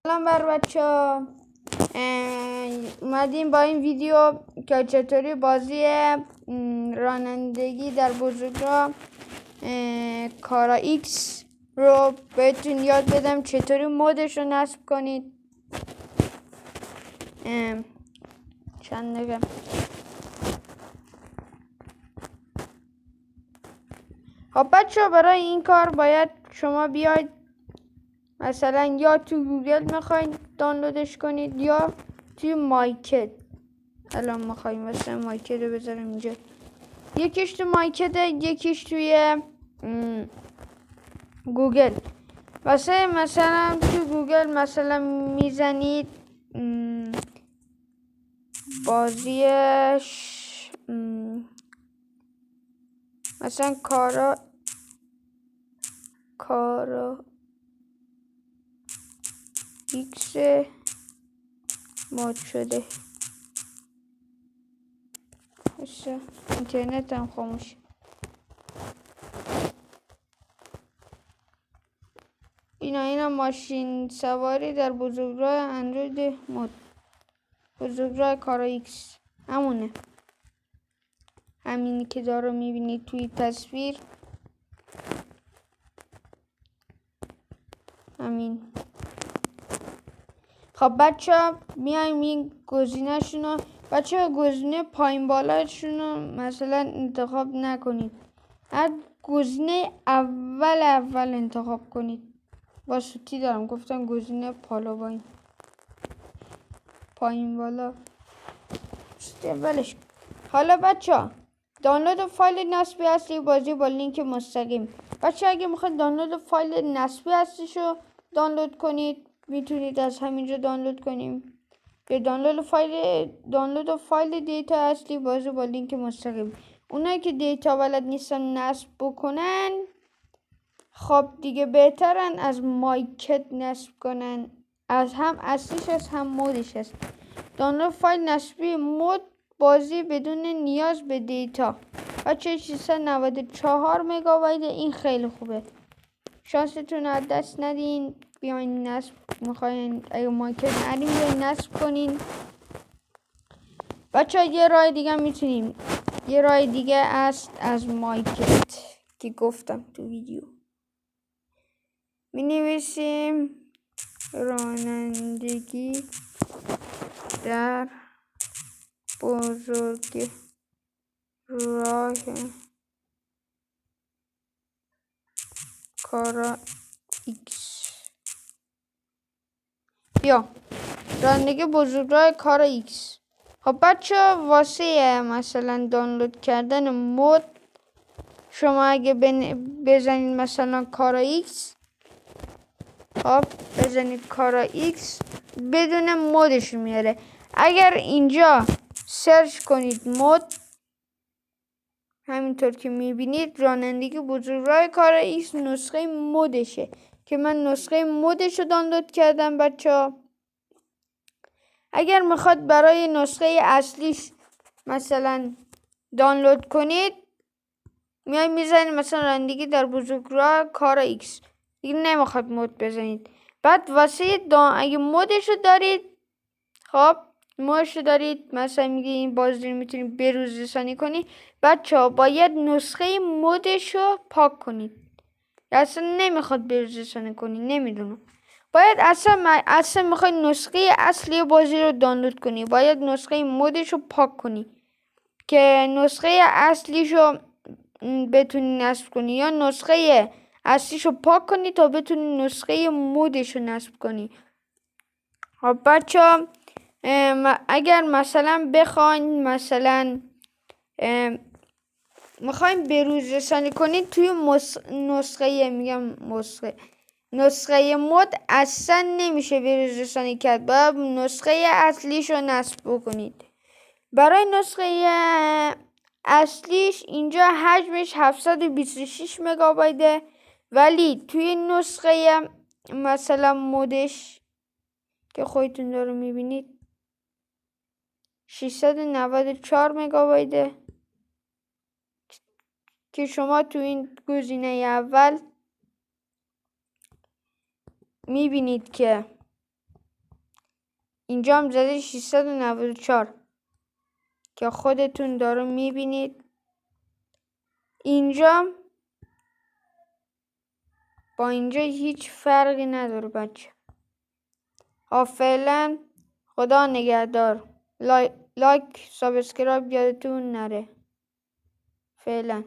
سلام بر بچه ها، اومدیم با این ویدیو که چطوری بازی رانندگی در بزرگراه کارا ایکس رو بهتون یاد بدم چطوری مودش رو نصب کنید. چند دقیقه خب بچه ها، برای این کار باید شما بیاید مثلا یا تو گوگل میخواید دانلودش کنید یا توی مایکت. الان میخوایم مثلا مایکت رو بذارم اینجا، یکیش تو مایکته یکیش توی گوگل. مثلا تو گوگل مثلا میزنید بازیش مثلا کارا ایکس مود شده. اینترنت هم خاموش. اینا ماشین سواری در بزرگراه اندروید مود، بزرگراه کارا ایکس همونه، همینی که دارو میبینید توی تصویر، همین. خب بچه ها میایم این گزینه شونو، بچه ها گزینه پایین بالاشونو مثلا انتخاب نکنید، هر گزینه اول انتخاب کنید. با سوتی دارم گفتم گزینه پایین بالا سوتی اولش. حالا بچه ها دانلود فایل نصبی اصلی بازی با لینک مستقیم. بچه اگه میخواید دانلود فایل نصبی اصلیشو دانلود کنید میتونید از همینجا دانلود کنیم. به دانلود فایل دیتا اصلی بازی با لینک مستقیم. اونایی که دیتا بلد نیستن نصب بکنن، خب دیگه بهترن از مایکت نصب کنن، از هم اصلیش هست هم مودش هست. دانلود فایل نصبی مود بازی بدون نیاز به دیتا. بچه 694 مگابایت، این خیلی خوبه، شانستون از دست ندین. بیاین نصب میخواین اگه مایکت ندین بیاین نصب کنین. بچه یه راه دیگه است از مایکت که گفتم تو ویدیو. می نویسیم رانندگی در بزرگراه کارا ایکس. رانندگی بزرگراه کارا ایکس. خب بچه واسه مثلا دانلود کردن مود شما اگه بزنید مثلا کارا ایکس، خب بزنید کارا ایکس بدون مودش میاره. اگر اینجا سرچ کنید مود، همینطور که میبینید رانندگی بزرگراه کارا ایکس نسخه مودشه که من نسخه مودش رو دانلود کردم. بچه ها اگر میخواد برای نسخه اصلیش مثلا دانلود کنید، میای میزنید مثلا رانندگی در بزرگراه کارا ایکس، دیگه نمیخواد مود بزنید. بعد واسه اگه مودشو دارید، خب مودشو دارید مثلا میگه این بازی رو میتونید بروز رسانی کنید، بچه ها باید نسخه مودشو پاک کنید. اصلا نمیخواد بروز رسانی کنید، نمیدونم، باید اصلا میخواید نسخه اصلی بازی رو دانلود کنی، باید نسخه مودش رو پاک کنی که نسخه اصلیشو بتونی نصب کنی، یا نسخه اصلیشو پاک کنی تا بتونی نسخه مودش رو نصب کنی. خب بچه ها اگر مثلا بخواین مثلا میخوایم بروز رسانی کنید توی نسخه مود اصلا نمیشه بروز رسانی کرد، باید نسخه اصلیش رو نصب بکنید. برای نسخه اصلیش اینجا حجمش 726 مگابایته، ولی توی نسخه مثلا مودش که خودتون دارو میبینید 694 مگابایته که شما تو این گزینه اول میبینید که اینجا هم زده 694 که خودتون داره میبینید. اینجا با اینجا هیچ فرقی نداره بچه. فعلا خدا نگهدار. لایک سابسکرایب یادتون نره. فعلا